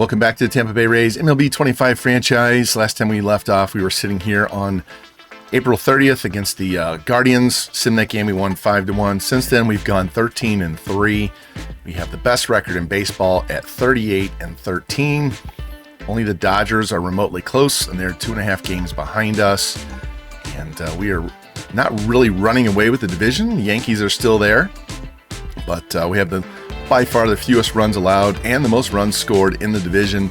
Welcome back to the Tampa Bay Rays MLB 25 franchise. Last time we left off, we were sitting here on April 30th against the Guardians. Sim that game, we won 5-1. Since then, we've gone 13-3. We have the best record in baseball at 38-13. Only the Dodgers are remotely close, and they're 2.5 games behind us. And we are not really running away with the division. The Yankees are still there, but we have by far the fewest runs allowed and the most runs scored in the division.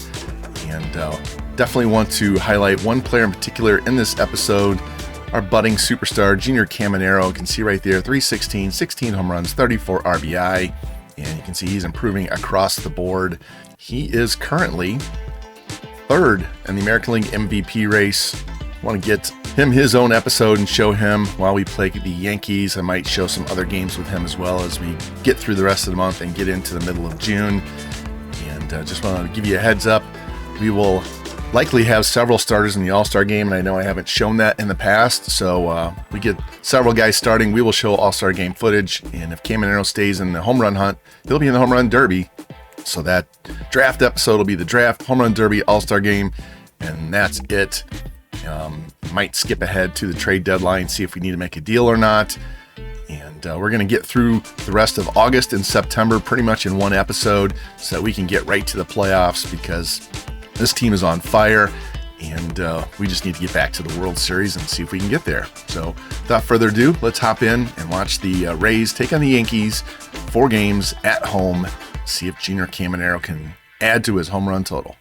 And definitely want to highlight one player in particular in this episode, our budding superstar, Junior Caminero. You can see right there, 316, 16 home runs, 34 RBI. And you can see he's improving across the board. He is currently third in the American League MVP race. I want to get him his own episode and show him while we play the Yankees. I might show some other games with him as well as we get through the rest of the month and get into the middle of June. And just want to give you a heads up. We will likely have several starters in the All-Star game, and I know I haven't shown that in the past. So we get several guys starting. We will show All-Star game footage. And if Caminero stays in the home run hunt, he'll be in the home run derby. So that draft episode will be the draft, home run derby, All-Star game, and that's it. Might skip ahead to the trade deadline, see if we need to make a deal or not. And we're going to get through the rest of August and September pretty much in one episode so that we can get right to the playoffs, because this team is on fire and we just need to get back to the World Series and see if we can get there. So without further ado, let's hop in and watch the Rays take on the Yankees, 4 games at home. See if Junior Caminero can add to his home run total.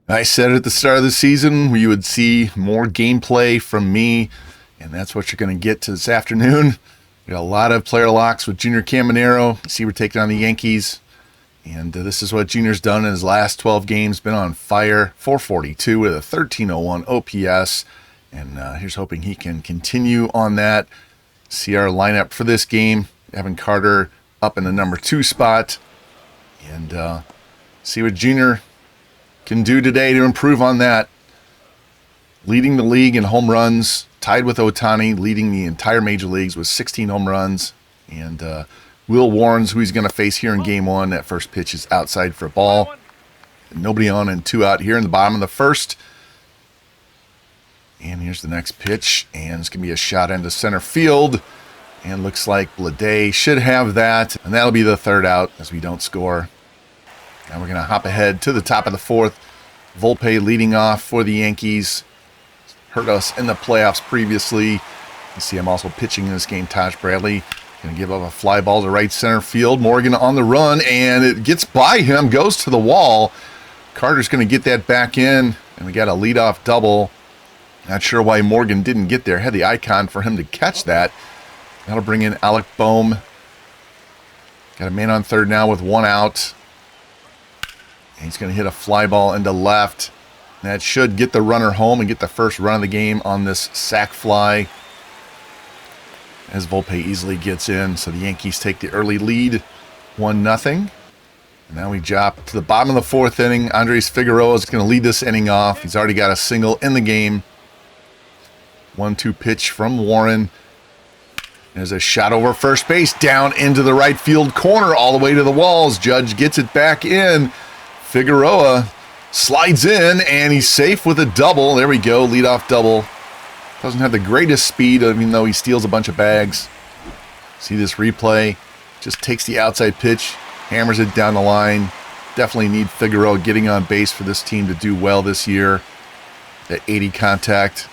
I said at the start of the season we would see more gameplay from me, and that's what you're going to get this afternoon. We got a lot of player locks with Junior Caminero. See, we're taking on the Yankees, and this is what Junior's done in his last 12 games. Been on fire, 442 with a 1301 OPS, and here's hoping he can continue on that. See our lineup for this game. Evan Carter up in the number 2 spot, and see what Junior can do today to improve on that. Leading the league in home runs, tied with Ohtani, leading the entire major leagues with 16 home runs. And Will Warren's who he's going to face here in game 1. That first pitch is outside for a ball. Nobody on and 2 out here in the bottom of the first. And here's the next pitch, and it's going to be a shot into center field. And looks like Blade should have that, and that'll be the 3rd out as we don't score. Now we're going to hop ahead to the top of the 4th. Volpe leading off for the Yankees. Hurt us in the playoffs previously. You see him also pitching in this game. Taj Bradley going to give up a fly ball to right center field. Morgan on the run, and it gets by him, goes to the wall. Carter's going to get that back in, and we got a leadoff double. Not sure why Morgan didn't get there. Had the icon for him to catch that. That'll bring in Alec Boehm. Got a man on 3rd now with 1 out. He's going to hit a fly ball into left. That should get the runner home and get the first run of the game on this sac fly, as Volpe easily gets in. So the Yankees take the early lead, 1-0. And now we drop to the bottom of the 4th inning. Andres Figueroa is going to lead this inning off. He's already got a single in the game. 1-2 pitch from Warren. There's a shot over first base, down into the right field corner, all the way to the walls. Judge gets it back in. Figueroa slides in, and he's safe with a double. There we go, leadoff double. Doesn't have the greatest speed, even though he steals a bunch of bags. See this replay. Just takes the outside pitch, hammers it down the line. Definitely need Figueroa getting on base for this team to do well this year. That 80 contact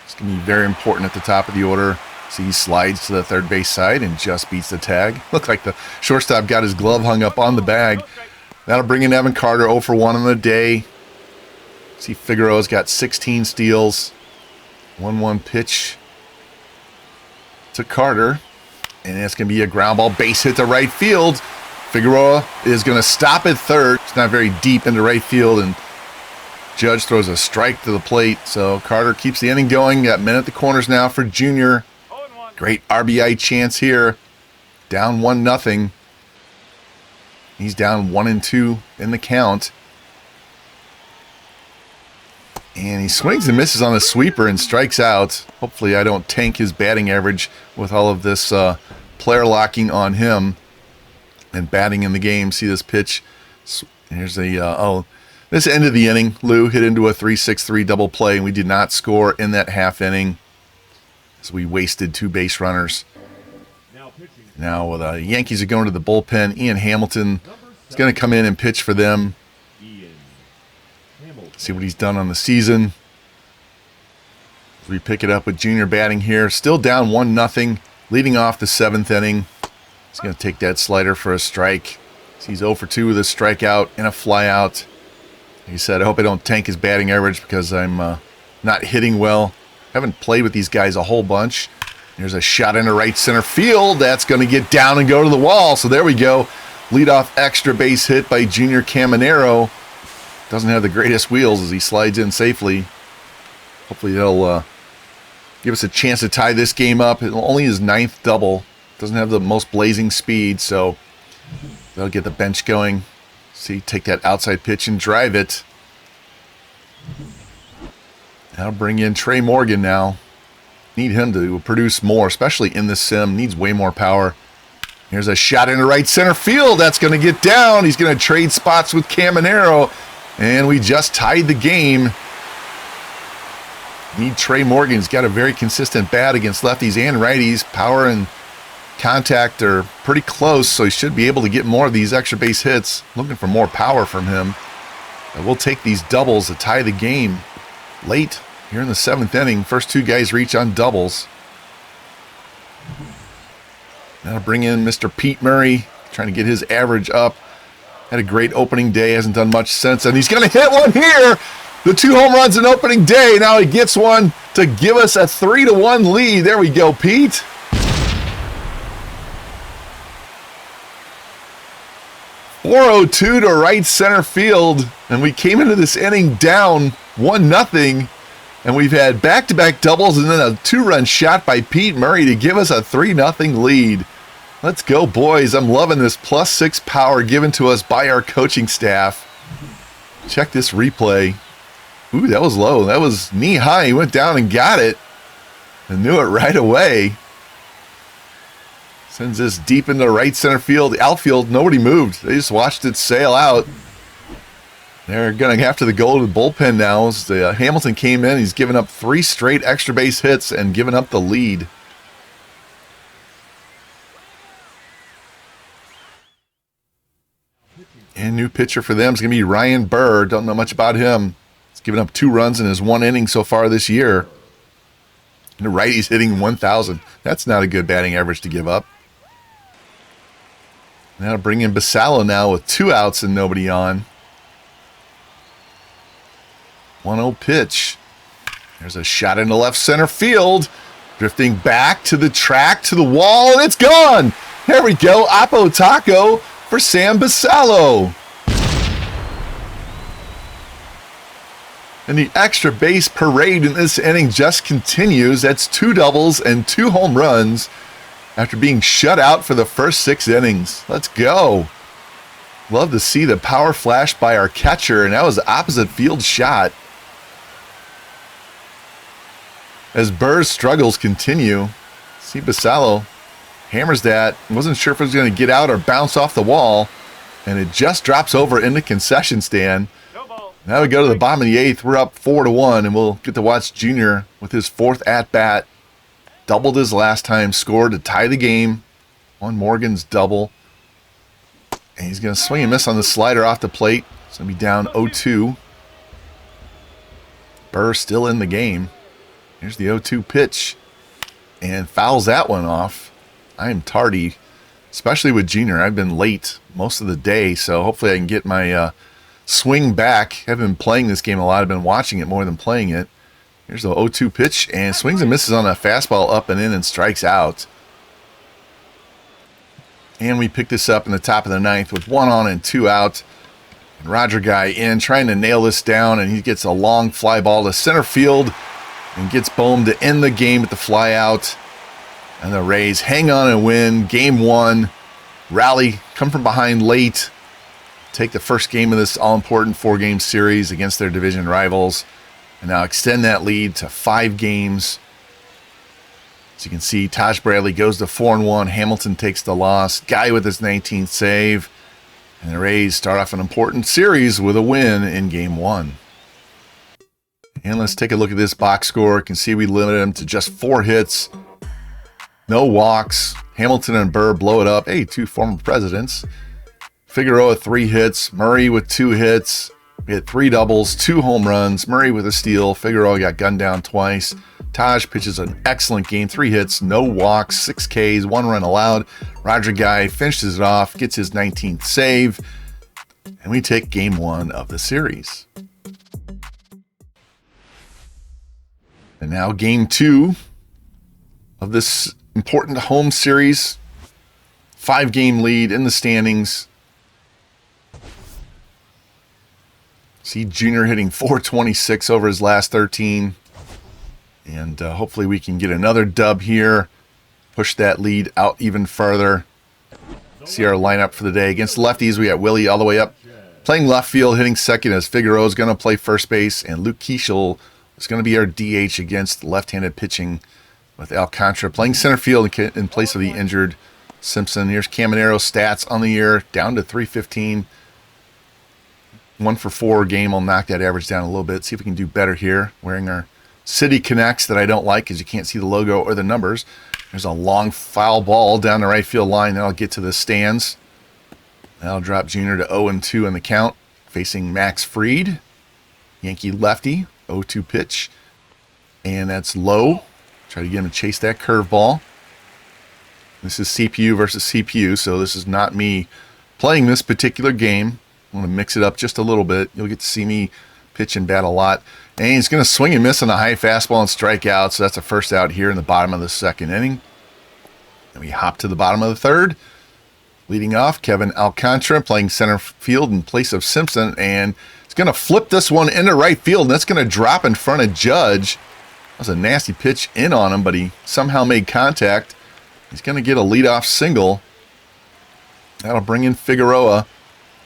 is going to be very important at the top of the order. See, he slides to the 3rd base side and just beats the tag. Looked like the shortstop got his glove hung up on the bag. That'll bring in Evan Carter, 0 for 1 on the day. See, Figueroa's got 16 steals. 1-1 pitch to Carter. And it's going to be a ground ball base hit to right field. Figueroa is going to stop at 3rd. It's not very deep into right field, and Judge throws a strike to the plate. So Carter keeps the inning going. Got men at the corners now for Junior. Great RBI chance here. Down 1-0. He's down 1-2 in the count. And he swings and misses on the sweeper and strikes out. Hopefully I don't tank his batting average with all of this player locking on him and batting in the game. See this pitch Here's the, this end of the inning, Lou hit into a 3-6-3 double play, and we did not score in that half inning, as we wasted 2 base runners. Now the Yankees are going to the bullpen. Ian Hamilton is going to come in and pitch for them. See what he's done on the season. As we pick it up with Junior batting here. Still down 1-0, leading off the 7th inning. He's going to take that slider for a strike. He's 0 for 2 with a strikeout and a flyout. Like he said, I hope I don't tank his batting average because I'm not hitting well. Haven't played with these guys a whole bunch. There's a shot into right center field. That's going to get down and go to the wall. So there we go. Leadoff extra base hit by Junior Caminero. Doesn't have the greatest wheels as he slides in safely. Hopefully they'll give us a chance to tie this game up. It only his 9th double. Doesn't have the most blazing speed, so they'll get the bench going. See, take that outside pitch and drive it. Now bring in Trey Morgan now. Need him to produce more, especially in this sim. Needs way more power. Here's a shot into right center field. That's going to get down. He's going to trade spots with Caminero. And we just tied the game. Need Trey Morgan. He's got a very consistent bat against lefties and righties. Power and contact are pretty close, so he should be able to get more of these extra base hits. Looking for more power from him. And we'll take these doubles to tie the game late here in the 7th inning. First 2 guys reach on doubles. Now bring in Mr. Pete Murray, trying to get his average up. Had a great opening day, hasn't done much since, and he's going to hit one here. The 2 home runs in opening day. Now he gets one to give us a 3-1 lead. There we go, Pete. .402 to right center field, and we came into this inning down 1-0, and we've had back-to-back doubles and then a 2-run shot by Pete Murray to give us a 3-0 lead. Let's go, boys. I'm loving this +6 power given to us by our coaching staff. Check this replay. Ooh, that was low. That was knee high. He went down and got it and knew it right away. Sends this deep into right center field. The outfield, nobody moved. They just watched it sail out. They're going to have to go to the bullpen now. As Hamilton came in. He's given up 3 straight extra base hits and given up the lead. And new pitcher for them is going to be Ryan Burr. Don't know much about him. He's given up 2 runs in his 1 inning so far this year. And the righty's hitting 1,000. That's not a good batting average to give up. Now bring in Basallo now with 2 outs and nobody on. 1-0 pitch. There's a shot into left center field. Drifting back to the track, to the wall, and it's gone. There we go. Oppo Taco for Sam Basallo. And the extra base parade in this inning just continues. That's 2 doubles and 2 home runs after being shut out for the first 6 innings. Let's go. Love to see the power flash by our catcher, and that was the opposite field shot. As Burr's struggles continue, see Basallo hammers that. Wasn't sure if it was going to get out or bounce off the wall, and it just drops over in the concession stand. Now we go to the bottom of the 8th. We're up 4-1, and we'll get to watch Junior with his 4th at-bat. Doubled his last time, scored to tie the game on Morgan's double. And he's going to swing and miss on the slider off the plate. It's going to be down 0-2. Burr still in the game. Here's the 0-2 pitch. And fouls that one off. I am tardy, especially with Junior. I've been late most of the day, so hopefully I can get my swing back. I haven't been playing this game a lot. I've been watching it more than playing it. Here's the 0-2 pitch, and swings and misses on a fastball up and in and strikes out. And we pick this up in the top of the 9th with 1 on and 2 out. And Roger Guy in, trying to nail this down, and he gets a long fly ball to center field and gets Bohm to end the game with the fly out. And the Rays hang on and win Game 1. Rally, come from behind late. Take the first game of this all-important 4-game series against their division rivals. And now extend that lead to 5 games. As you can see, Taj Bradley goes to 4-1. Hamilton takes the loss. Guy with his 19th save. And the Rays start off an important series with a win in Game 1. And let's take a look at this box score. You can see we limited him to just 4 hits. No walks. Hamilton and Burr blow it up. Hey, 2 former presidents. Figueroa 3 hits. Murray with 2 hits. We had 3 doubles, 2 home runs. Murray with a steal. Figueroa got gunned down twice. Taj pitches an excellent game. 3 hits, no walks, 6 Ks, 1 run allowed. Roger Guy finishes it off, gets his 19th save. And we take Game 1 of the series. And now Game 2 of this important home series. 5-game lead in the standings. See Junior hitting .426 over his last 13. And hopefully we can get another dub here. Push that lead out even further. See our lineup for the day. Against lefties, we got Willie all the way up. Playing left field, hitting second as Figueroa is going to play first base. And Luke Keishel is going to be our DH against left-handed pitching with Alcantara playing center field in place of the injured Simpson. Here's Caminero stats on the year, down to 315. 1 for 4 game. I'll knock that average down a little bit. See if we can do better here. Wearing our City Connects that I don't like because you can't see the logo or the numbers. There's a long foul ball down the right field line. That'll get to the stands. That'll drop Junior to 0-2 in the count. Facing Max Fried. Yankee lefty. 0-2 pitch. And that's low. Try to get him to chase that curveball. This is CPU versus CPU, so this is not me playing this particular game. I'm going to mix it up just a little bit. You'll get to see me pitch and bat a lot. And he's going to swing and miss on a high fastball and strike out. So that's a first out here in the bottom of the 2nd inning. And we hop to the bottom of the 3rd. Leading off, Kevin Alcantara playing center field in place of Simpson. And he's going to flip this one into right field. And that's going to drop in front of Judge. That was a nasty pitch in on him, but he somehow made contact. He's going to get a leadoff single. That'll bring in Figueroa,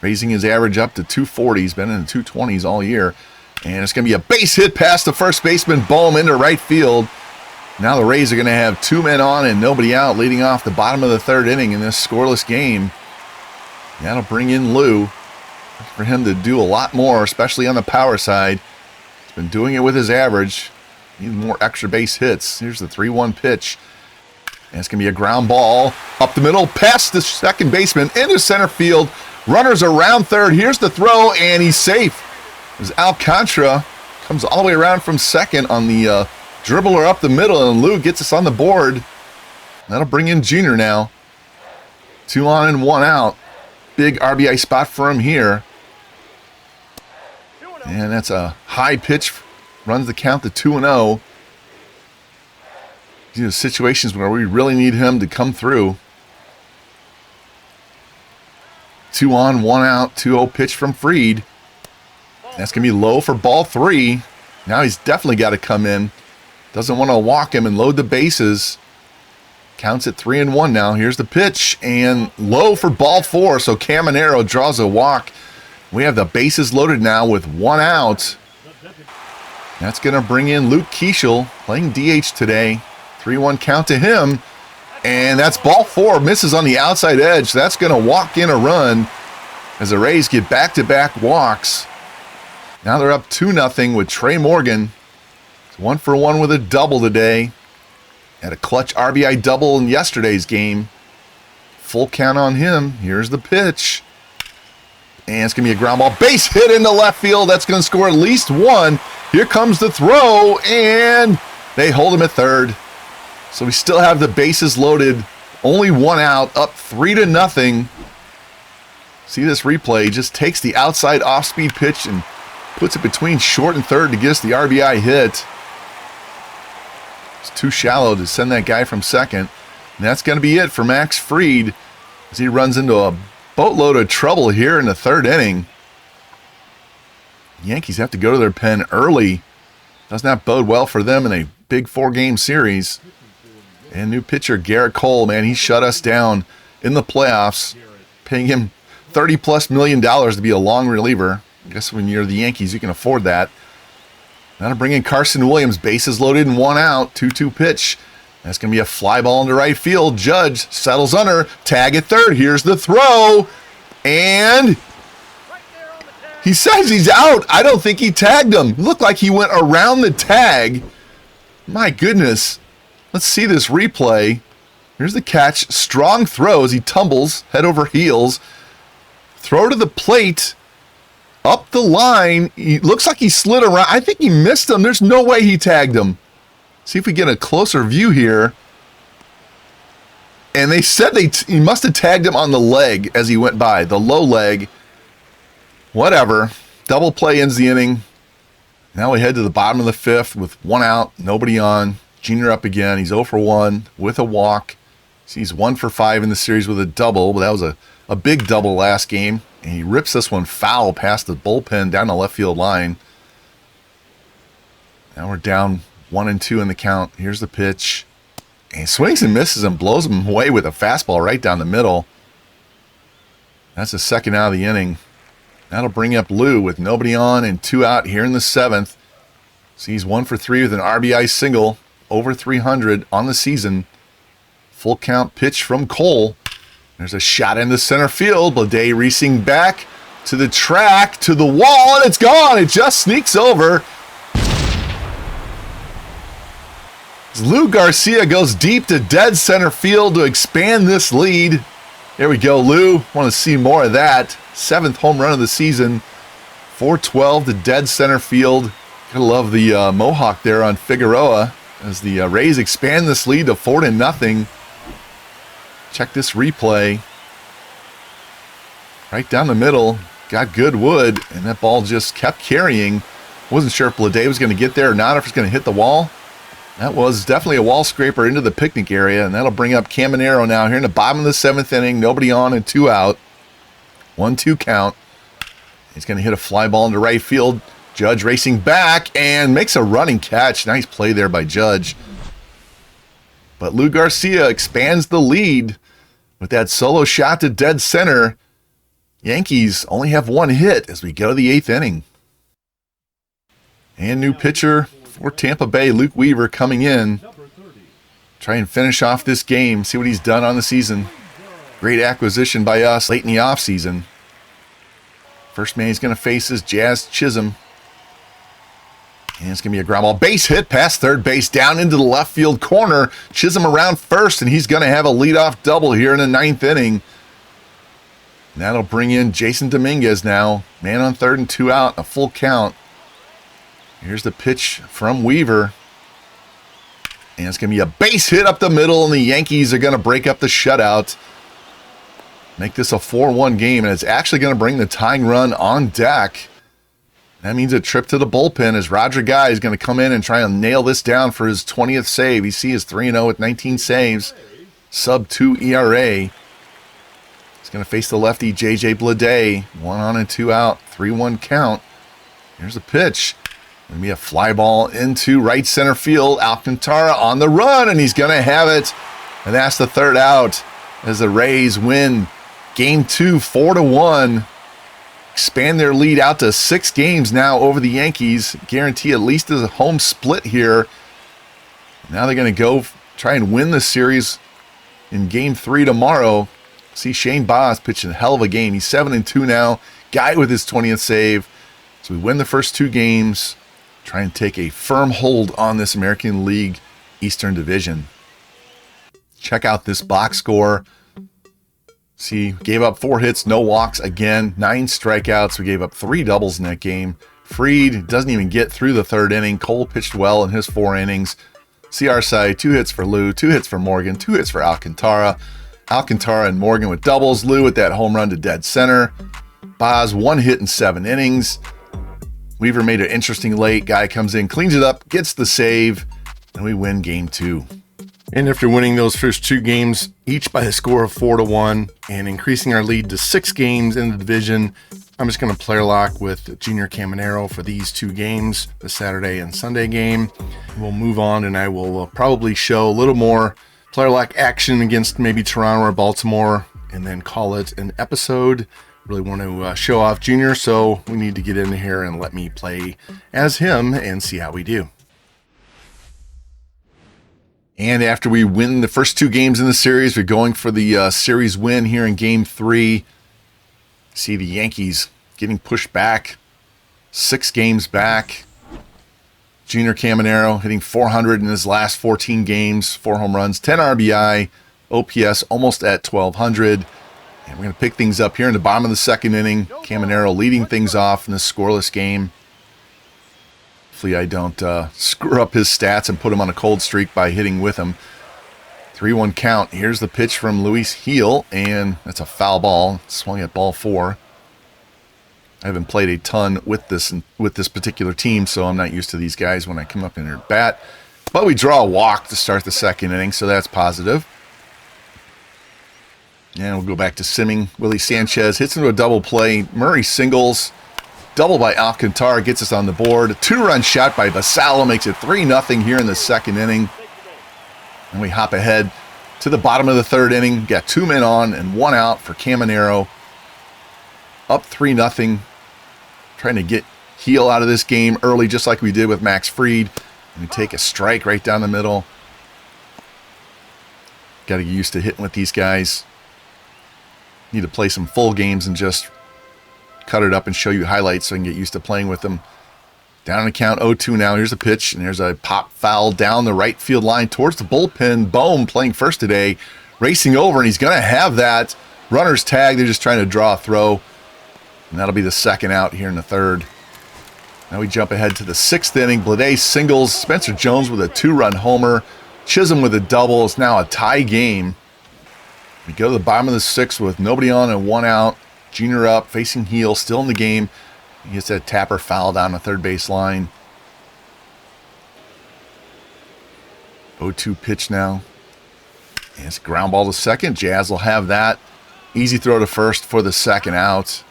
raising his average up to 240. He's been in the 220s all year. And it's going to be a base hit past the first baseman, Bohm into right field. Now the Rays are going to have 2 men on and nobody out, leading off the bottom of the 3rd inning in this scoreless game. That'll bring in Lou for him to do a lot more, especially on the power side. He's been doing it with his average. Needs more extra base hits. Here's the 3-1 pitch. And it's going to be a ground ball up the middle, past the second baseman, into center field. Runners around third. Here's the throw, and he's safe. As Alcantara comes all the way around from second on the dribbler up the middle, and Lou gets us on the board. That'll bring in Junior now. 2 on and 1 out. Big RBI spot for him here. And that's a high pitch. Runs the count to 2-0. These are situations where we really need him to come through. 2 on, 1 out, 2-0 pitch from Fried. That's going to be low for ball 3. Now he's definitely got to come in. Doesn't want to walk him and load the bases. Counts at 3-1 now. Here's the pitch, and low for ball 4. So Caminero draws a walk. We have the bases loaded now with 1 out. That's going to bring in Luke Keishel, playing DH today. 3-1 count to him. And that's ball 4. Misses on the outside edge. That's going to walk in a run as the Rays get back-to-back walks. Now they're up 2-0 with Trey Morgan. It's 1 for 1 with a double today. Had a clutch RBI double in yesterday's game. Full count on him. Here's the pitch. And it's going to be a ground ball. Base hit into left field. That's going to score at least 1. Here comes the throw, and they hold him at third. So we still have the bases loaded. Only 1 out, up 3-0. See this replay. Just takes the outside off-speed pitch and puts it between short and third to get us the RBI hit. It's too shallow to send that guy from second. And that's going to be it for Max Fried as he runs into a boatload of trouble here in the 3rd inning. Yankees have to go to their pen early. Does not bode well for them in a big 4-game series. And new pitcher Garrett Cole, man, he shut us down in the playoffs, paying him $30+ million to be a long reliever. I guess when you're the Yankees, you can afford that. Now to bring in Carson Williams, bases loaded and 1 out, 2-2 pitch. That's going to be a fly ball into right field. Judge settles under, tag at third. Here's the throw. And he says he's out. I don't think he tagged him. Looked like he went around the tag. My goodness. Let's see this replay. Here's the catch. Strong throw as he tumbles head over heels. Throw to the plate. Up the line. He looks like he slid around. I think he missed him. There's no way he tagged him. See if we get a closer view here. And they said he must have tagged him on the leg as he went by. The low leg. Whatever. Double play ends the inning. Now we head to the bottom of the fifth with one out, nobody on. Junior up again. He's 0 for 1 with a walk. He's 1 for 5 in the series with a double. But that was a big double last game. And he rips this one foul past the bullpen down the left field line. Now we're down 1-2 in the count. Here's the pitch. And he swings and misses and blows him away with a fastball right down the middle. That's the second out of the inning. That'll bring up Lou with nobody on and 2 out here in the seventh. So he's 1 for 3 with an RBI single. Over 300 on the season. Full count pitch from Cole. There's a shot into center field. Blade racing back to the track, to the wall, and it's gone. It just sneaks over. Lou Garcia goes deep to dead center field to expand this lead. There we go, Lou. Want to see more of that. 7th home run of the season. 412 to dead center field. Gotta love the Mohawk there on Figueroa as the Rays expand this lead to 4-0. Check this replay. Right down the middle. Got good wood, and that ball just kept carrying. Wasn't sure if Blade was going to get there or not, if it's going to hit the wall. That was definitely a wall scraper into the picnic area, and that'll bring up Caminero now here in the bottom of the 7th inning. Nobody on and 2 out. 1-2 count. He's going to hit a fly ball into right field. Judge racing back and makes a running catch. Nice play there by Judge. But Lou Garcia expands the lead with that solo shot to dead center. Yankees only have 1 hit as we go to the 8th inning. And new pitcher for Tampa Bay, Luke Weaver, coming in. Try and finish off this game, see what he's done on the season. Great acquisition by us late in the offseason. First man he's going to face is Jazz Chisholm. And it's going to be a ground ball. Base hit past third base, down into the left field corner. Chisholm around first, and he's going to have a leadoff double here in the 9th inning. And that'll bring in Jason Dominguez now. Man on third and 2 out, a full count. Here's the pitch from Weaver. And it's going to be a base hit up the middle, and the Yankees are going to break up the shutout. Make this a 4-1 game, and it's actually going to bring the tying run on deck. That means a trip to the bullpen as Roger Guy is going to come in and try and nail this down for his 20th save. You see his 3-0 with 19 saves. Sub-2 ERA. He's going to face the lefty, J.J. Blade. 1 on and 2 out. 3-1 count. Here's the pitch. Going to be a fly ball into right center field. Alcantara on the run, and he's going to have it. And that's the 3rd out as the Rays win Game 2, 4-1. Expand their lead out to 6 games now over the Yankees. Guarantee at least a home split here. Now they're going to go try and win the series in Game 3 tomorrow. See Shane Baz pitching a hell of a game. He's 7-2 now. Guy with his 20th save. So we win the first 2 games. Try and take a firm hold on this American League Eastern Division. Check out this box score. See, gave up 4 hits, no walks again, 9 strikeouts. We gave up 3 doubles in that game. Fried doesn't even get through the 3rd inning. Cole pitched well in his 4 innings. See our side, 2 hits for Lou, 2 hits for Morgan, 2 hits for Alcantara. Alcantara and Morgan with doubles. Lou with that home run to dead center. Baz 1 hit in 7 innings. Weaver made it interesting late. Guy comes in, cleans it up, gets the save, and we win Game 2. And after winning those first 2 games, each by a score of 4-1, and increasing our lead to 6 games in the division, I'm just going to player lock with Junior Caminero for these 2 games, the Saturday and Sunday game. We'll move on, and I will probably show a little more player lock action against maybe Toronto or Baltimore, and then call it an episode. Really want to show off Junior, so we need to get in here and let me play as him and see how we do. And after we win the first 2 games in the series, we're going for the series win here in Game 3. See the Yankees getting pushed back. 6 games back. Junior Caminero hitting 400 in his last 14 games. 4 home runs, 10 RBI. OPS almost at 1,200. And we're going to pick things up here in the bottom of the 2nd inning. Caminero leading things off in this scoreless game. Hopefully I don't screw up his stats and put him on a cold streak by hitting with him. 3-1 count. Here's the pitch from Luis Gil, and that's a foul ball. Swung at ball 4. I haven't played a ton with this particular team, so I'm not used to these guys when I come up in their bat. But we draw a walk to start the 2nd inning, so that's positive. And we'll go back to simming. Willie Sanchez hits into a double play. Murray singles. Double by Alcantara gets us on the board. A 2-run shot by Basallo makes it 3-0 here in the 2nd inning. And we hop ahead to the bottom of the 3rd inning. Got 2 men on and 1 out for Caminero. Up 3-0. Trying to get Gil out of this game early, just like we did with Max Fried. And we take a strike right down the middle. Got to get used to hitting with these guys. Need to play some full games and just cut it up and show you highlights so I can get used to playing with them. Down to count 0-2 now. Here's a pitch, and there's a pop foul down the right field line towards the bullpen. Bohm playing first today, racing over, and he's going to have that. Runner's tag. They're just trying to draw a throw, and that'll be the 2nd out here in the 3rd. Now we jump ahead to the 6th inning. Blade singles. Spencer Jones with a 2-run homer. Chisholm with a double. It's now a tie game. We go to the bottom of the 6th with nobody on and 1 out. Junior up, facing Gil, still in the game. He gets that tapper foul down the 3rd base line. 0-2 pitch now. And it's a ground ball to 2nd. Jazz will have that. Easy throw to 1st for the 2nd out.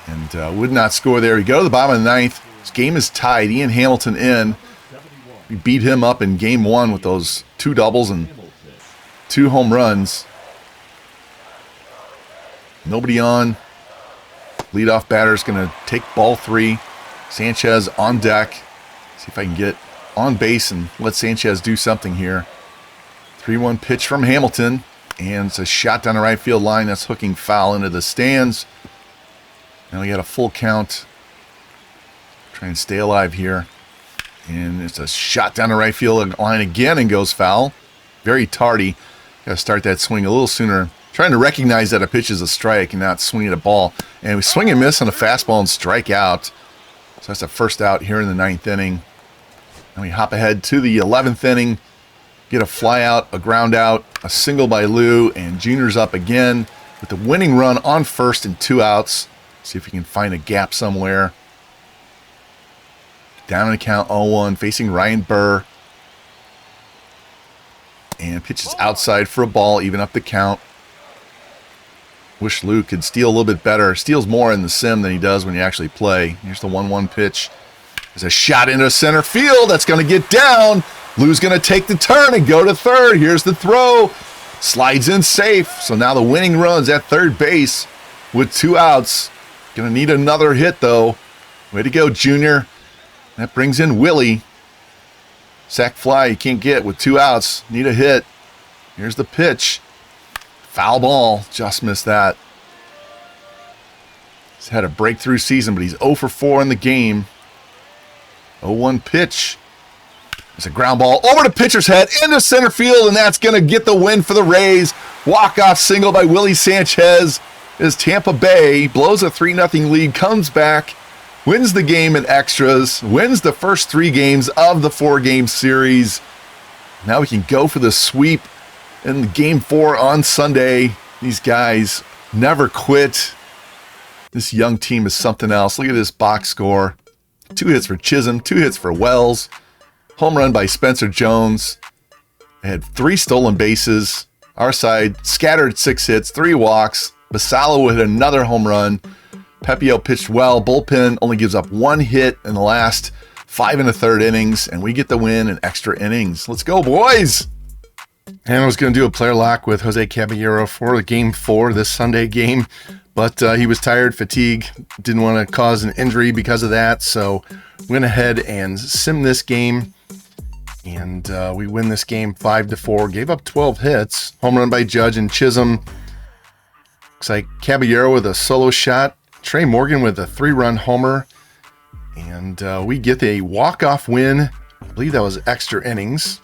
And would not score there. We go to the bottom of the 9th. This game is tied. Ian Hamilton in. We beat him up in game 1 with those 2 doubles and 2 home runs. Nobody on. Leadoff batter is going to take ball 3. Sanchez on deck. See if I can get on base and let Sanchez do something here. 3-1 pitch from Hamilton. And it's a shot down the right field line. That's hooking foul into the stands. Now we got a full count. Try and stay alive here. And it's a shot down the right field line again and goes foul. Very tardy. Got to start that swing a little sooner. Trying to recognize that a pitch is a strike and not swing at a ball. And we swing and miss on a fastball and strike out. So that's the 1st out here in the 9th inning. And we hop ahead to the 11th inning. Get a fly out, a ground out, a single by Lou, and Junior's up again with the winning run on 1st and 2 outs. See if we can find a gap somewhere. Down in the count 0-1, facing Ryan Burr. And pitches outside for a ball, even up the count. Wish Lou could steal a little bit better. Steals more in the sim than he does when you actually play. Here's the 1-1 pitch. There's a shot into center field. That's going to get down. Lou's going to take the turn and go to 3rd. Here's the throw. Slides in safe. So now the winning run's at 3rd base with 2 outs. Going to need another hit, though. Way to go, Junior. That brings in Willie. Sack fly you can't get with 2 outs. Need a hit. Here's the pitch. Foul ball. Just missed that. He's had a breakthrough season, but he's 0 for 4 in the game. 0-1 pitch. There's a ground ball over the pitcher's head into center field, and that's going to get the win for the Rays. Walk-off single by Willie Sanchez as Tampa Bay blows a 3-0 lead, comes back, wins the game in extras, wins the first 3 games of the 4-game series. Now we can go for the sweep in game 4 on Sunday. These guys never quit. This young team is something else. Look at this box score. 2 hits for Chisholm, 2 hits for Wells. Home run by Spencer Jones. They had 3 stolen bases. Our side scattered 6 hits, 3 walks. Basallo hit another home run. Pepio pitched well. Bullpen only gives up 1 hit in the last 5 1/3 innings, and we get the win in extra innings. Let's go, boys! And I was going to do a player lock with Jose Caballero for game 4, this Sunday game, but he was tired, fatigue, didn't want to cause an injury because of that, so went ahead and sim this game, and we win this game 5-4. Gave up 12 hits, home run by Judge and Chisholm. Looks like Caballero with a solo shot. Trey Morgan with a 3-run homer. And we get a walk-off win. I believe that was extra innings.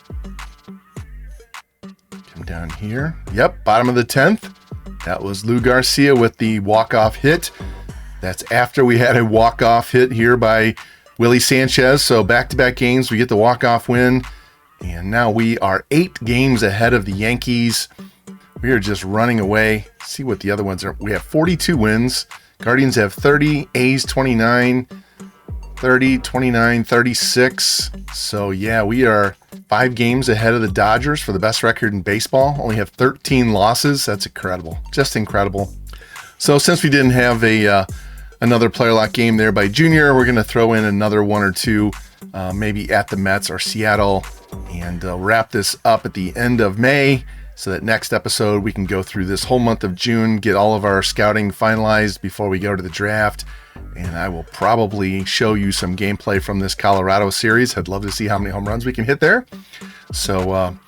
Come down here. Yep, bottom of the 10th. That was Lou Garcia with the walk-off hit. That's after we had a walk-off hit here by Willie Sanchez. So back-to-back games, we get the walk-off win. And now we are 8 games ahead of the Yankees. We are just running away. See what the other ones are. We have 42 wins. Guardians have 30. A's 29. 30, 29, 36. So yeah, we are 5 games ahead of the Dodgers for the best record in baseball. Only have 13 losses. That's incredible. Just incredible. So since we didn't have another player lock game there by Junior, we're going to throw in another 1 or 2, maybe at the Mets or Seattle, and wrap this up at the end of May, so that next episode we can go through this whole month of June, get all of our scouting finalized before we go to the draft. And I will probably show you some gameplay from this Colorado series. I'd love to see how many home runs we can hit there. So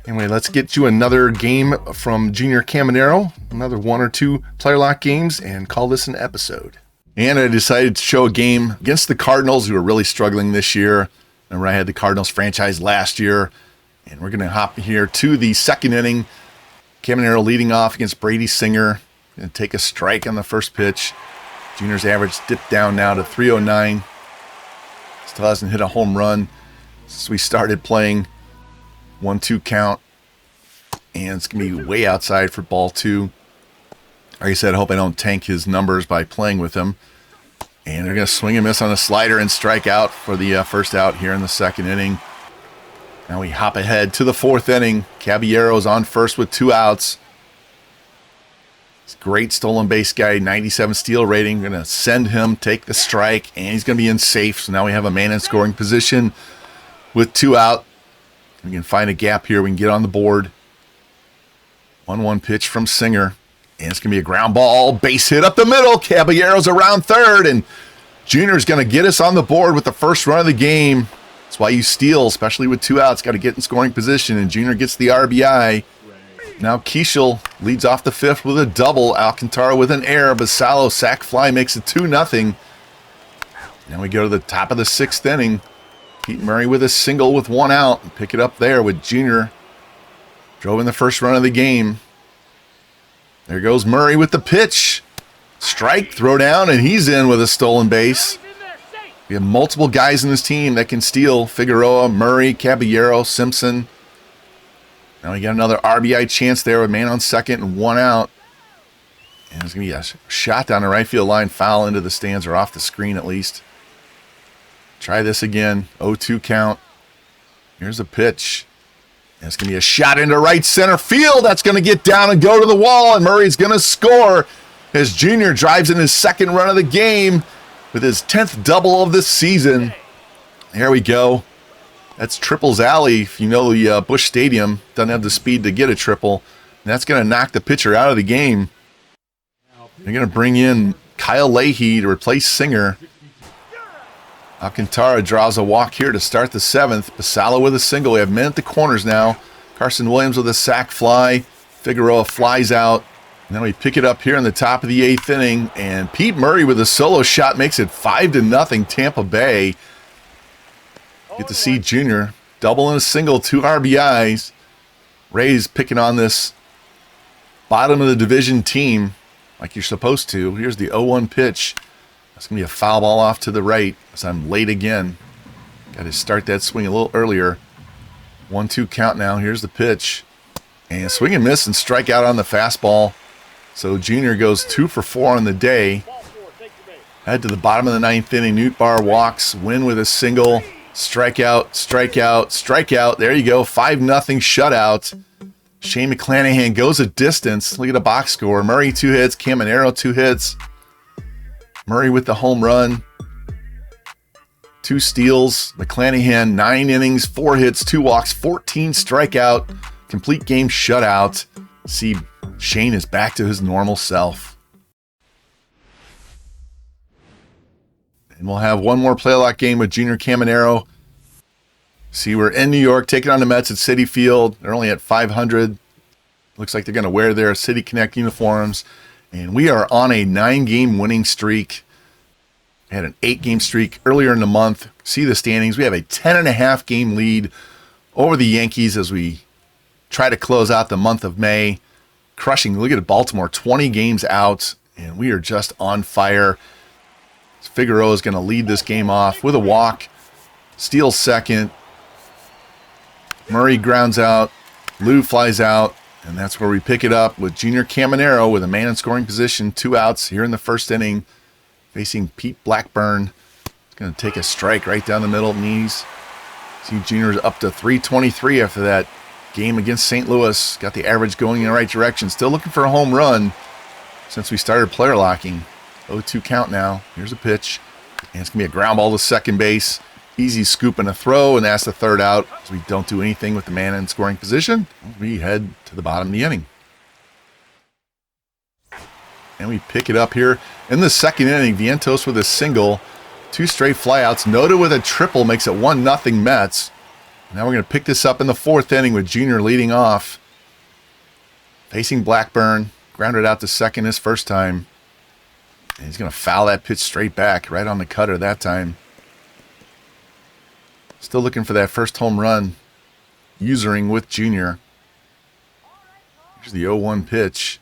anyway, let's get you another game from Junior Caminero, another 1 or 2 player lock games, and call this an episode. And I decided to show a game against the Cardinals, who are really struggling this year. Remember, I had the Cardinals franchise last year. And we're going to hop here to the second inning. Caminero leading off against Brady Singer. Going to take a strike on the first pitch. Junior's average dipped down now to 309. Still hasn't hit a home run since we started playing. 1-2 count. And it's going to be way outside for ball 2. Like I said, I hope I don't tank his numbers by playing with him. And they're going to swing and miss on a slider and strike out for the first out here in the second inning. Now we hop ahead to the 4th inning. Caballero's on first with 2 outs. He's a great stolen base guy, 97 steal rating. Going to send him, take the strike, and he's going to be in safe. So now we have a man in scoring position with 2 out. We can find a gap here. We can get on the board. 1-1 pitch from Singer. And it's going to be a ground ball, base hit up the middle. Caballero's around third, and Junior's going to get us on the board with the first run of the game. That's why you steal, especially with 2 outs. Got to get in scoring position, and Junior gets the RBI. Now Keishel leads off the 5th with a double. Alcantara with an error. Basallo sac fly makes it 2-0. Now we go to the top of the 6th inning. Pete Murray with a single with 1 out. And pick it up there with Junior. Drove in the first run of the game. There goes Murray with the pitch. Strike, throw down, and he's in with a stolen base. We have multiple guys in this team that can steal. Figueroa, Murray, Caballero, Simpson. Now we got another RBI chance there with man on second and 1 out. And there's going to be a shot down the right field line, foul into the stands or off the screen at least. Try this again. 0-2 count. Here's a pitch. And it's going to be a shot into right center field. That's going to get down and go to the wall, and Murray's going to score as Junior drives in his 2nd run of the game with his 10th double of the season. There we go. That's triples alley. If you know the Busch Stadium doesn't have the speed to get a triple. And that's going to knock the pitcher out of the game. They're going to bring in Kyle Leahy to replace Singer. Alcantara draws a walk here to start the 7th. Basallo with a single. We have men at the corners now. Carson Williams with a sac fly. Figueroa flies out. And then we pick it up here in the top of the 8th inning, and Pete Murray with a solo shot makes it 5-0 Tampa Bay. Get to see Junior double and a single, 2 RBIs. Rays picking on this bottom of the division team like you're supposed to. Here's the 0-1 pitch. That's going to be a foul ball off to the right as I'm late again. Got to start that swing a little earlier. 1-2 count now. Here's the pitch. And swing and miss and strike out on the fastball. So Junior goes 2 for 4 on the day. Head to the bottom of the 9th inning. Nootbaar walks, win with a single. Strikeout, strikeout, strikeout. There you go. 5-0 shutout. Shane McClanahan goes a distance. Look at the box score. Murray 2 hits. Caminero 2 hits. Murray with the home run. 2 steals. McClanahan 9 innings, 4 hits, 2 walks, 14 strikeout. Complete game shutout. See, Shane is back to his normal self. And we'll have one more play lock game with Junior Caminero. See, we're in New York, taking on the Mets at Citi Field. They're only at 500. Looks like they're going to wear their City Connect uniforms. And we are on a 9-game winning streak. We had an 8-game streak earlier in the month. See the standings. We have a 10.5 game lead over the Yankees as we try to close out the month of May. Crushing. Look at Baltimore, 20 games out, and we are just on fire. Figueroa is going to lead this game off with a walk. Steals second. Murray grounds out. Lou flies out. And that's where we pick it up with Junior Caminero with a man in scoring position. 2 outs here in the first inning. Facing Pete Blackburn. He's going to take a strike right down the middle, knees. See Junior's up to 323 after that game against St. Louis. Got the average going in the right direction. Still looking for a home run since we started player locking. 0-2 count now. Here's a pitch. And it's going to be a ground ball to second base. Easy scoop and a throw, and that's the third out. As we don't do anything with the man in scoring position, we head to the bottom of the inning. And we pick it up here in the second inning. Vientos with a single. 2 straight flyouts. Noda with a triple makes it 1-0 Mets. Now we're going to pick this up in the 4th inning with Junior leading off. Facing Blackburn. Grounded out to second his first time. And he's going to foul that pitch straight back, right on the cutter that time. Still looking for that first home run. Usering with Junior. Here's the 0-1 pitch.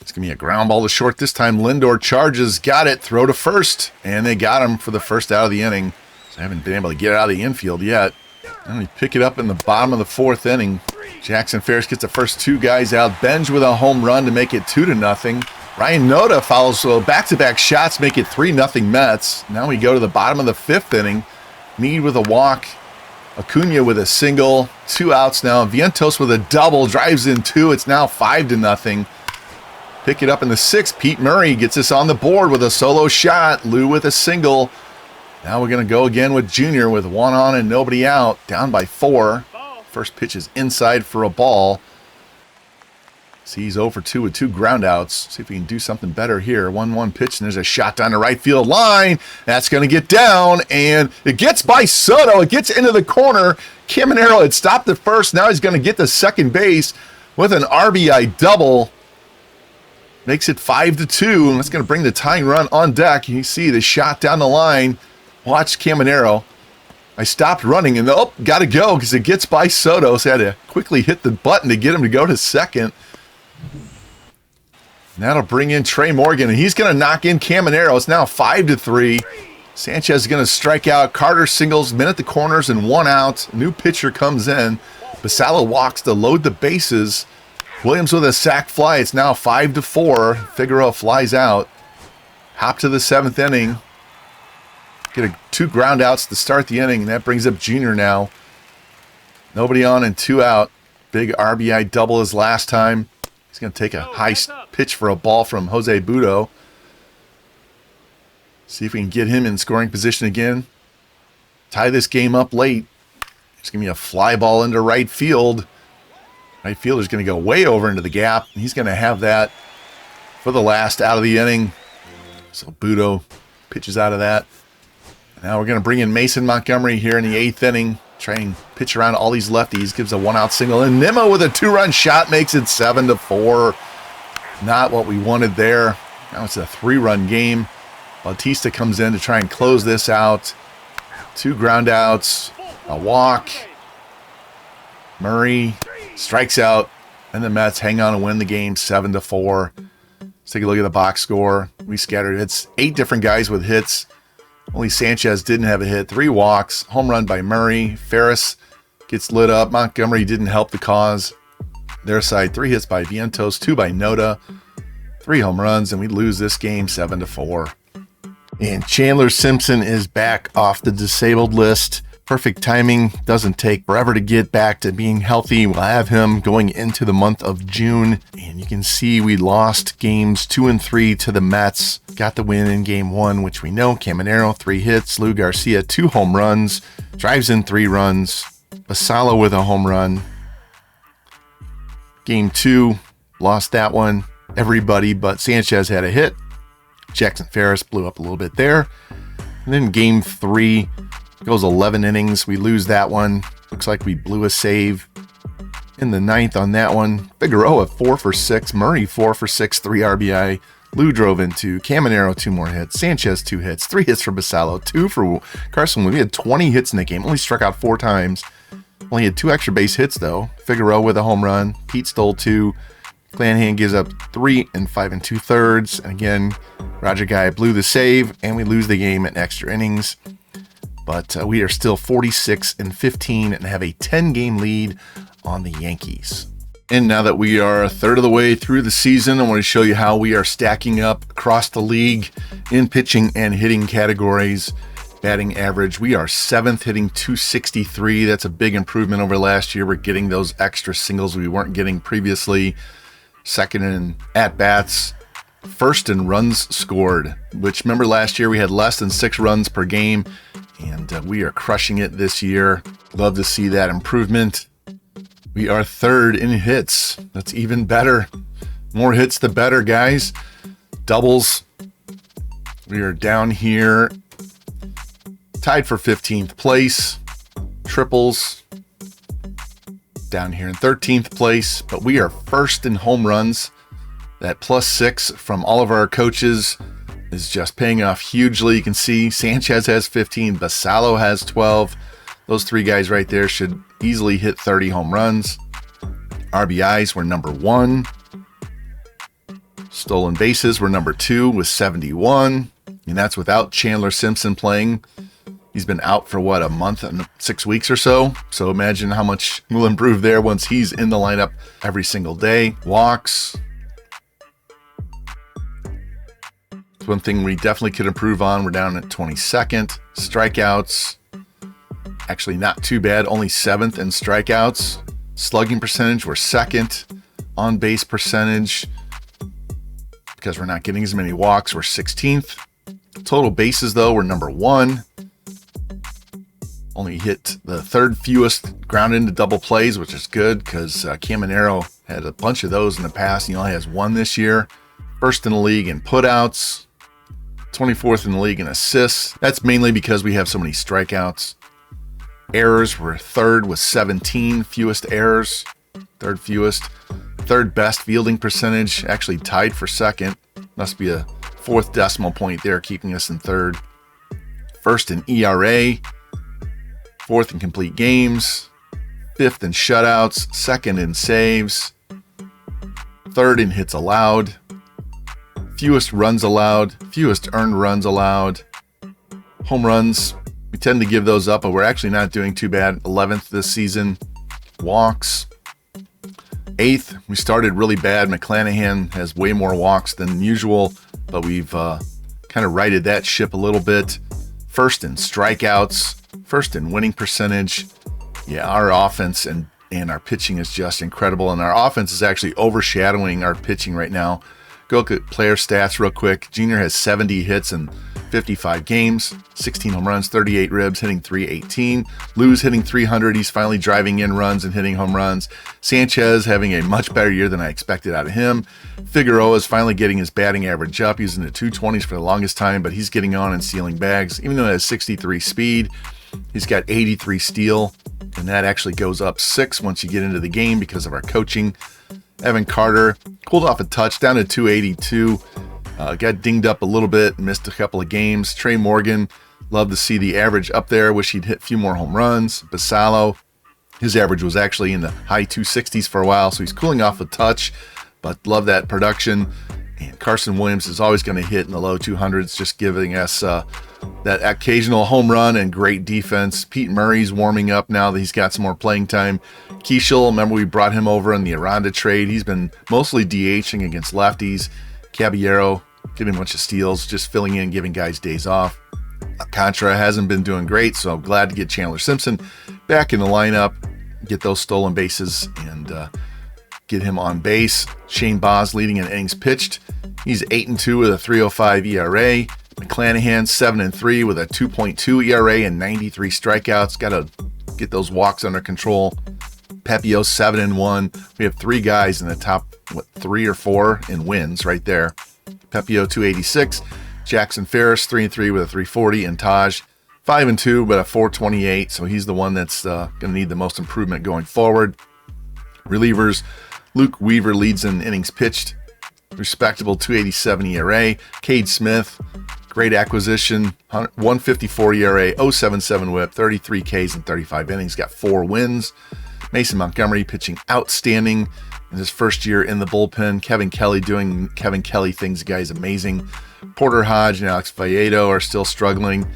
It's going to be a ground ball to short this time. Lindor charges, got it, throw to first. And they got him for the first out of the inning. So I haven't been able to get it out of the infield yet. And we pick it up in the bottom of the 4th inning. Jackson Ferris gets the first 2 guys out. Benj with a home run to make it 2-0. Ryan Noda follows, so back-to-back shots make it 3-0 Mets. Now we go to the bottom of the 5th inning. Meade with a walk. Acuna with a single. 2 outs now. Vientos with a double. Drives in 2. It's now 5-0. Pick it up in the 6th. Pete Murray gets us on the board with a solo shot. Lou with a single. Now we're going to go again with Junior with 1 on and nobody out. Down by 4. First pitch is inside for a ball. See, he's 0 for 2 with 2 groundouts. See if we can do something better here. 1-1 pitch, and there's a shot down the right field line. That's going to get down, and it gets by Soto. It gets into the corner. Caminero had stopped at first. Now he's going to get to second base with an RBI double. Makes it 5-2, and that's going to bring the tying run on deck. You see the shot down the line. Watch Caminero. I stopped running, and got to go because it gets by Soto. So I had to quickly hit the button to get him to go to second. And that'll bring in Trey Morgan, and he's going to knock in Caminero. It's now 5-3. Sanchez is going to strike out. Carter singles, men at the corners, and 1 out. New pitcher comes in. Basala walks to load the bases. Williams with a sac fly. It's now 5-4. Figueroa flies out. Hop to the 7th inning. Get 2 ground outs to start the inning, and that brings up Junior now. Nobody on and 2 out. Big RBI double his last time. He's going to take a high pitch for a ball from Jose Budo. See if we can get him in scoring position again. Tie this game up late. It's going to be a fly ball into right field. Right fielder's going to go way over into the gap. And he's going to have that for the last out of the inning. So Budo pitches out of that. And now we're going to bring in Mason Montgomery here in the 8th inning. Try and pitch around all these lefties. Gives a 1-out single. And Nimmo with a 2-run shot makes it 7-4. Not what we wanted there. Now it's a 3-run game. Bautista comes in to try and close this out. 2 ground outs. A walk. Murray strikes out. And the Mets hang on and win the game 7-4. Let's take a look at the box score. We scattered hits. 8 different guys with hits. Only Sanchez didn't have a hit. 3 walks. Home run by Murray. Ferris gets lit up. Montgomery didn't help the cause. Their side, 3 hits by Vientos, 2 by Noda. 3 home runs, and we lose this game 7-4. And Chandler Simpson is back off the disabled list. Perfect timing. Doesn't take forever to get back to being healthy. We'll have him going into the month of June. And you can see we lost games 2 and 3 to the Mets. Got the win in game 1, which we know. Caminero, 3 hits. Lou Garcia, 2 home runs. Drives in 3 runs. Basala with a home run. Game 2, lost that one. Everybody but Sanchez had a hit. Jackson Ferris blew up a little bit there. And then game 3 goes 11 innings. We lose that one. Looks like we blew a save. in the ninth on that one. Figueroa 4 for 6, Murray 4 for 6, 3 RBI. Lou drove in 2, Caminero 2 more hits, Sanchez 2 hits, 3 hits for Basallo, 2 for Carson. We had 20 hits in the game, only struck out 4 times. Only had 2 extra base hits though. Figueroa with a home run, Pete stole 2. Clanahan gives up 3 and 5 2/3. And again, Roger Guy blew the save, and we lose the game in extra innings. But we are still 46-15 and have a 10-game lead on the Yankees. And now that we are a third of the way through the season, I want to show you how we are stacking up across the league in pitching and hitting categories. Batting average, we are 7th, hitting .263. That's a big improvement over last year. We're getting those extra singles we weren't getting previously. Second in at-bats. First in runs scored, which remember last year we had less than 6 runs per game, and we are crushing it this year. Love to see that improvement. We are 3rd in hits. That's even better. More hits the better, guys. Doubles. We are down here, tied for 15th place. Triples, down here in 13th place, but we are 1st in home runs. That +6 from all of our coaches is just paying off hugely. You can see Sanchez has 15, Basallo has 12. Those 3 guys right there should easily hit 30 home runs. RBIs were number 1. Stolen bases were number 2 with 71. And that's without Chandler Simpson playing. He's been out for what, a month and 6 weeks or so. So imagine how much will improve there once he's in the lineup every single day. Walks. One thing we definitely could improve on. We're down at 22nd. Strikeouts, actually not too bad. Only 7th in strikeouts. Slugging percentage, we're 2nd. On base percentage, because we're not getting as many walks, we're 16th. Total bases though, we're number 1. Only hit the 3rd fewest ground into double plays, which is good because Caminero had a bunch of those in the past. He only has 1 this year. 1st in the league in putouts. 24th in the league in assists. That's mainly because we have so many strikeouts. Errors were 3rd with 17, fewest errors. 3rd fewest. 3rd best fielding percentage, actually tied for 2nd. Must be a 4th decimal point there, keeping us in 3rd. 1st in ERA. 4th in complete games. 5th in shutouts. 2nd in saves. 3rd in hits allowed. Fewest runs allowed, fewest earned runs allowed. Home runs, we tend to give those up, but we're actually not doing too bad. 11th this season. Walks, 8th. We started really bad. McClanahan has way more walks than usual, but we've kind of righted that ship a little bit. 1st in strikeouts, 1st in winning percentage. Yeah, our offense and our pitching is just incredible, and our offense is actually overshadowing our pitching right now. Go look at player stats real quick. Junior has 70 hits in 55 games, 16 home runs, 38 ribs, hitting .318. Lou's hitting .300. He's finally driving in runs and hitting home runs. Sanchez having a much better year than I expected out of him. Figueroa is finally getting his batting average up. He was in the 220s for the longest time, but he's getting on and stealing bags. Even though he has 63 speed, he's got 83 steal, and that actually goes up 6 once you get into the game because of our coaching. Evan Carter cooled off a touch down to 282. Got dinged up a little bit, missed a couple of games. Trey Morgan, love to see the average up there. Wish he'd hit a few more home runs. Basallo, his average was actually in the high 260s for a while, so he's cooling off a touch, but love that production. And Carson Williams is always going to hit in the low 200s, just giving us that occasional home run and great defense. Pete Murray's warming up now that he's got some more playing time. Keishel, remember we brought him over in the Aranda trade. He's been mostly DHing against lefties. Caballero getting a bunch of steals, just filling in, giving guys days off. Contra hasn't been doing great, so I'm glad to get Chandler Simpson back in the lineup, get those stolen bases, and get him on base. Shane Boz leading in innings pitched. He's 8-2 with a 3.05 ERA. McClanahan 7-3 with a 2.2 ERA and 93 strikeouts. Got to get those walks under control. Pepio 7-1. We have 3 guys in the top 3 or 4 in wins right there. Pepio 286. Jackson Ferris 3-3 with a 340, and Taj 5-2 but a 428. So he's the one that's going to need the most improvement going forward. Relievers, Luke Weaver leads in innings pitched, respectable 287 ERA. Cade Smith, great acquisition, 154 ERA, 0.77 whip, 33 Ks in 35 innings, got 4 wins. Mason Montgomery pitching outstanding in his first year in the bullpen. Kevin Kelly doing Kevin Kelly things. The guy's amazing. Porter Hodge and Alex Vallejo are still struggling.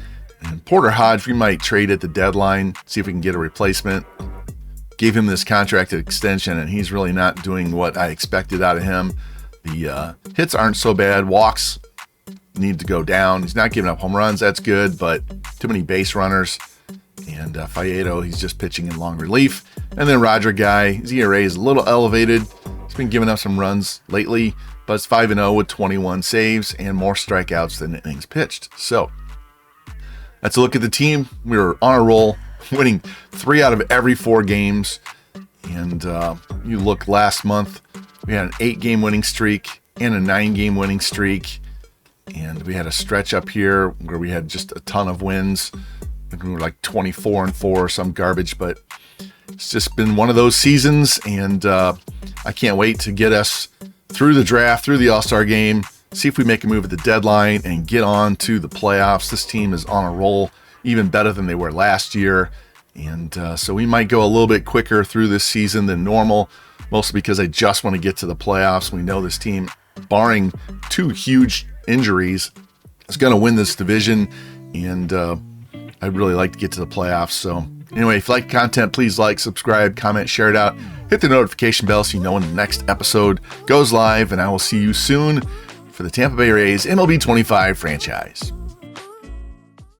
And Porter Hodge, we might trade at the deadline, see if we can get a replacement. Gave him this contract extension, and he's really not doing what I expected out of him. The hits aren't so bad. Walks need to go down. He's not giving up home runs. That's good, but too many base runners. And Vallejo, he's just pitching in long relief. And then Roger Guy, his ERA is a little elevated. He's been giving up some runs lately, but it's 5-0 with 21 saves and more strikeouts than innings pitched. So that's a look at the team. We were on a roll, winning 3 out of every 4 games. And you look last month, we had an 8-game winning streak and a 9-game winning streak. And we had a stretch up here where we had just a ton of wins. We were like 24-4 or some garbage, but it's just been one of those seasons, and I can't wait to get us through the draft, through the All-Star game, see if we make a move at the deadline and get on to the playoffs. This team is on a roll, even better than they were last year, and so we might go a little bit quicker through this season than normal, mostly because I just want to get to the playoffs. We know this team, barring 2 huge injuries, is going to win this division, and I'd really like to get to the playoffs. So anyway, if you like content, please like, subscribe, comment, share it out. Hit the notification bell so you know when the next episode goes live. And I will see you soon for the Tampa Bay Rays MLB 25 franchise.